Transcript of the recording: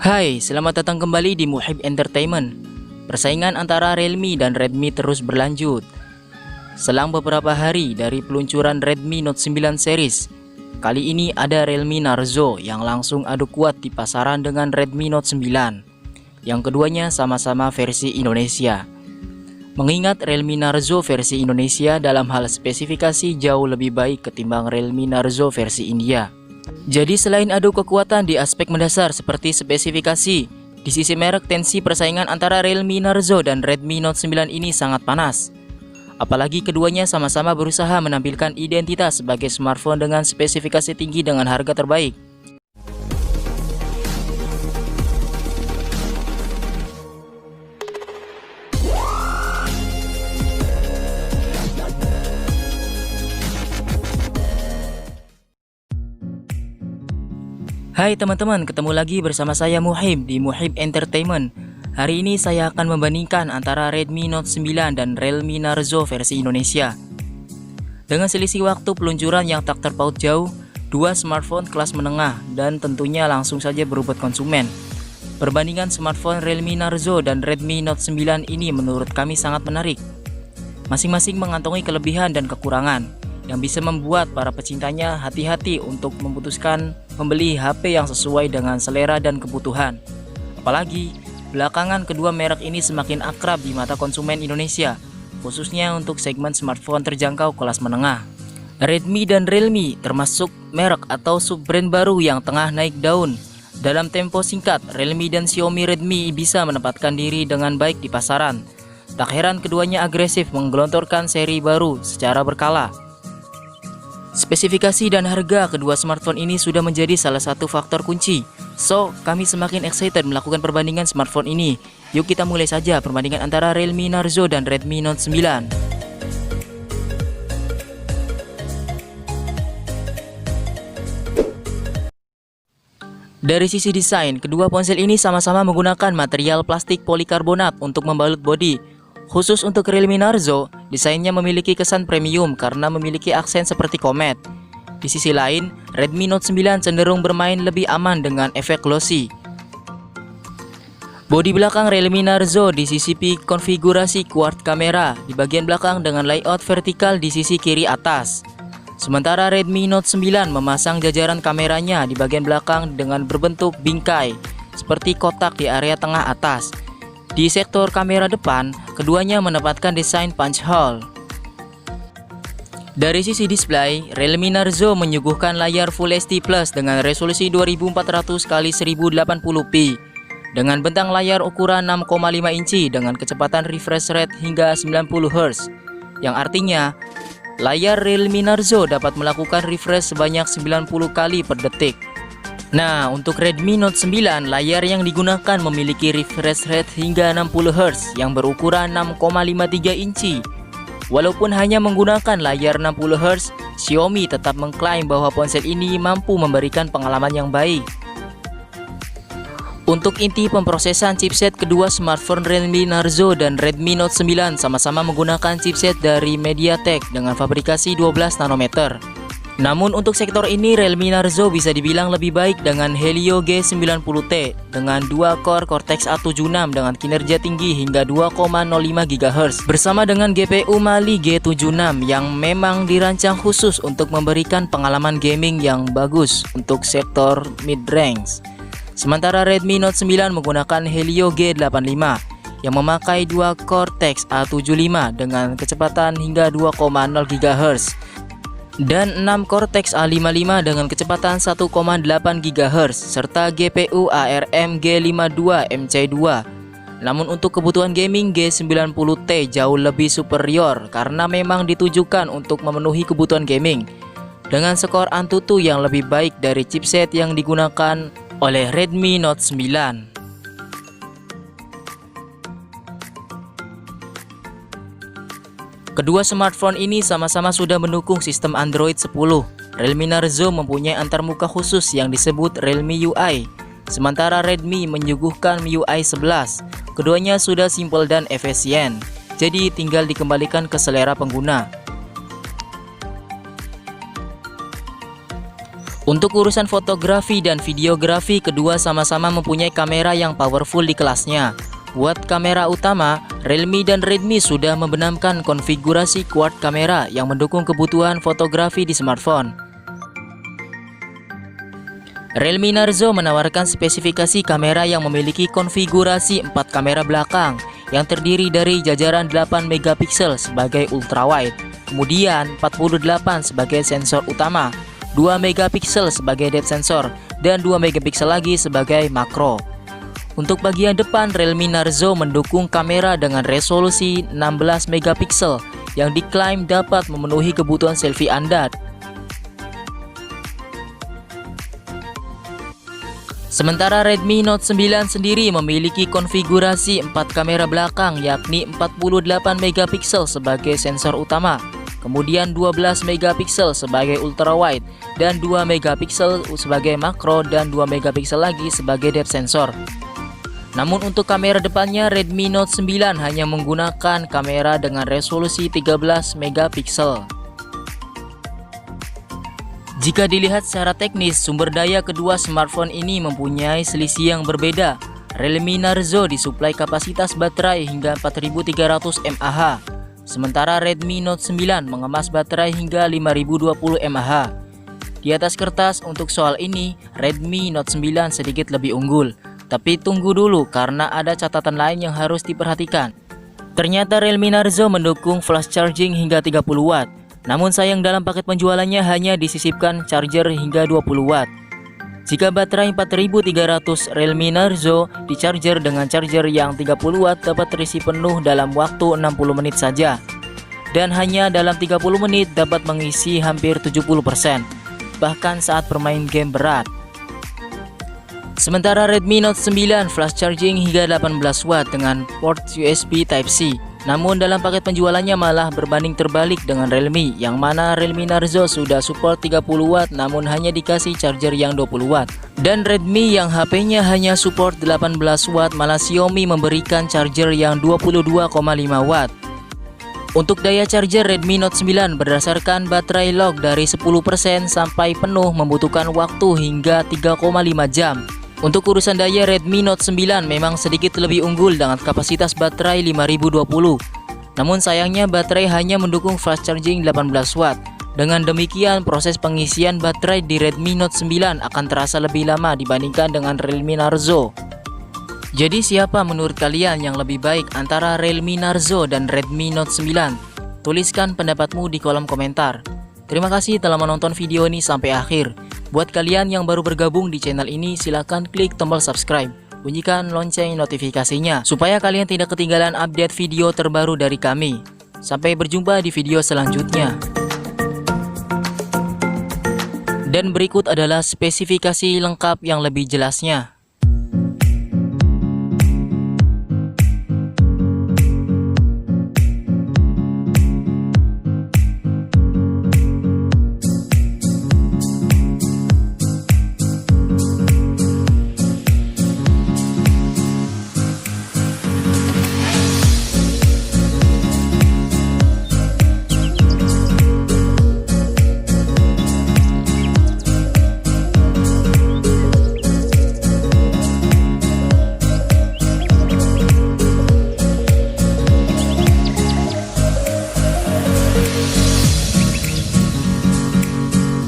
Hai, selamat datang kembali di Muhib Entertainment. Persaingan antara Realme dan Redmi terus berlanjut. Selang beberapa hari dari peluncuran Redmi Note 9 series, kali ini ada Realme Narzo yang langsung adu kuat di pasaran dengan Redmi Note 9. Yang keduanya sama-sama versi Indonesia. Mengingat Realme Narzo versi Indonesia dalam hal spesifikasi jauh lebih baik ketimbang Realme Narzo versi India. Jadi selain adu kekuatan di aspek mendasar seperti spesifikasi, di sisi merek tensi persaingan antara Realme Narzo dan Redmi Note 9 ini sangat panas. Apalagi keduanya sama-sama berusaha menampilkan identitas sebagai smartphone dengan spesifikasi tinggi dengan harga terbaik. Hai teman-teman, ketemu lagi bersama saya Muhib di Muhib Entertainment. Hari ini saya akan membandingkan antara Redmi Note 9 dan Realme Narzo versi Indonesia. Dengan selisih waktu peluncuran yang tak terpaut jauh, dua smartphone kelas menengah dan tentunya langsung saja berbobot konsumen. Perbandingan smartphone Realme Narzo dan Redmi Note 9 ini menurut kami sangat menarik. Masing-masing mengantongi kelebihan dan kekurangan yang bisa membuat para pecintanya hati-hati untuk memutuskan membeli HP yang sesuai dengan selera dan kebutuhan. Apalagi, belakangan kedua merek ini semakin akrab di mata konsumen Indonesia, khususnya untuk segmen smartphone terjangkau kelas menengah. Redmi dan Realme termasuk merek atau sub-brand baru yang tengah naik daun. Dalam tempo singkat, Realme dan Xiaomi Redmi bisa menempatkan diri dengan baik di pasaran. Tak heran keduanya agresif menggelontorkan seri baru secara berkala. Spesifikasi dan harga kedua smartphone ini sudah menjadi salah satu faktor kunci. So, kami semakin excited melakukan perbandingan smartphone ini. Yuk kita mulai saja perbandingan antara Realme Narzo dan Redmi Note 9. Dari sisi desain, kedua ponsel ini sama-sama menggunakan material plastik polikarbonat untuk membalut bodi. Khusus untuk Realme Narzo, desainnya memiliki kesan premium karena memiliki aksen seperti komet. Di sisi lain, Redmi Note 9 cenderung bermain lebih aman dengan efek glossy. Bodi belakang Realme Narzo disisipi konfigurasi quad kamera di bagian belakang dengan layout vertikal di sisi kiri atas. Sementara Redmi Note 9 memasang jajaran kameranya di bagian belakang dengan berbentuk bingkai, seperti kotak di area tengah atas. Di sektor kamera depan, keduanya menempatkan desain punch hole. Dari sisi display, Realme Narzo menyuguhkan layar Full HD Plus dengan resolusi 2400x1080p dengan bentang layar ukuran 6,5 inci dengan kecepatan refresh rate hingga 90Hz, yang artinya layar Realme Narzo dapat melakukan refresh sebanyak 90 kali per detik. Nah, untuk Redmi Note 9, layar yang digunakan memiliki refresh rate hingga 60Hz yang berukuran 6,53 inci. Walaupun hanya menggunakan layar 60Hz, Xiaomi tetap mengklaim bahwa ponsel ini mampu memberikan pengalaman yang baik. Untuk inti pemrosesan chipset, kedua smartphone Realme Narzo dan Redmi Note 9 sama-sama menggunakan chipset dari MediaTek dengan fabrikasi 12 nanometer. Namun untuk sektor ini Realme Narzo bisa dibilang lebih baik dengan Helio G90T dengan 2 core Cortex A76 dengan kinerja tinggi hingga 2,05 GHz bersama dengan GPU Mali G76 yang memang dirancang khusus untuk memberikan pengalaman gaming yang bagus untuk sektor mid-range. Sementara Redmi Note 9 menggunakan Helio G85 yang memakai 2 Cortex A75 dengan kecepatan hingga 2,0 GHz dan 6 Cortex A55 dengan kecepatan 1,8 GHz serta GPU ARM G52 MC2. Namun untuk kebutuhan gaming, G90T jauh lebih superior karena memang ditujukan untuk memenuhi kebutuhan gaming dengan skor Antutu yang lebih baik dari chipset yang digunakan oleh Redmi Note 9. Kedua smartphone ini sama-sama sudah mendukung sistem Android 10. Realme Narzo mempunyai antarmuka khusus yang disebut Realme UI, sementara Redmi menyuguhkan MIUI 11. Keduanya sudah simpel dan efisien, jadi tinggal dikembalikan ke selera pengguna. Untuk urusan fotografi dan videografi, kedua sama-sama mempunyai kamera yang powerful di kelasnya. Buat kamera utama, Realme dan Redmi sudah membenamkan konfigurasi quad kamera yang mendukung kebutuhan fotografi di smartphone. Realme Narzo menawarkan spesifikasi kamera yang memiliki konfigurasi 4 kamera belakang yang terdiri dari jajaran 8 megapiksel sebagai ultrawide, kemudian 48 sebagai sensor utama, 2 megapiksel sebagai depth sensor, dan 2 megapiksel lagi sebagai makro. Untuk bagian depan, Realme Narzo mendukung kamera dengan resolusi 16 megapiksel yang diklaim dapat memenuhi kebutuhan selfie Anda. Sementara Redmi Note 9 sendiri memiliki konfigurasi 4 kamera belakang, yakni 48 megapiksel sebagai sensor utama, kemudian 12 megapiksel sebagai ultrawide, dan 2 megapiksel sebagai makro, dan 2 megapiksel lagi sebagai depth sensor. Namun untuk kamera depannya, Redmi Note 9 hanya menggunakan kamera dengan resolusi 13 megapiksel. Jika dilihat secara teknis, sumber daya kedua smartphone ini mempunyai selisih yang berbeda. Realme Narzo disuplai kapasitas baterai hingga 4300 mAh, sementara Redmi Note 9 mengemas baterai hingga 5020 mAh. Di atas kertas untuk soal ini, Redmi Note 9 sedikit lebih unggul. Tapi tunggu dulu karena ada catatan lain yang harus diperhatikan. Ternyata Realme Narzo mendukung flash charging hingga 30 watt. Namun sayang dalam paket penjualannya hanya disisipkan charger hingga 20 watt. Jika baterai 4300 Realme Narzo di-charger dengan charger yang 30 watt dapat terisi penuh dalam waktu 60 menit saja. Dan hanya dalam 30 menit dapat mengisi hampir 70%, bahkan saat bermain game berat. Sementara Redmi Note 9 flash charging hingga 18 watt dengan port USB Type-C. Namun dalam paket penjualannya malah berbanding terbalik dengan Realme, yang mana Realme Narzo sudah support 30 watt namun hanya dikasih charger yang 20 watt. Dan Redmi yang HP-nya hanya support 18 watt malah Xiaomi memberikan charger yang 22,5 watt. Untuk daya charger Redmi Note 9 berdasarkan baterai log dari 10% sampai penuh membutuhkan waktu hingga 3,5 jam. Untuk urusan daya, Redmi Note 9 memang sedikit lebih unggul dengan kapasitas baterai 5020. Namun sayangnya baterai hanya mendukung fast charging 18 watt. Dengan demikian proses pengisian baterai di Redmi Note 9 akan terasa lebih lama dibandingkan dengan Realme Narzo. Jadi siapa menurut kalian yang lebih baik antara Realme Narzo dan Redmi Note 9? Tuliskan pendapatmu di kolom komentar. Terima kasih telah menonton video ini sampai akhir. Buat kalian yang baru bergabung di channel ini, silahkan klik tombol subscribe, bunyikan lonceng notifikasinya, supaya kalian tidak ketinggalan update video terbaru dari kami. Sampai berjumpa di video selanjutnya. Dan berikut adalah spesifikasi lengkap yang lebih jelasnya.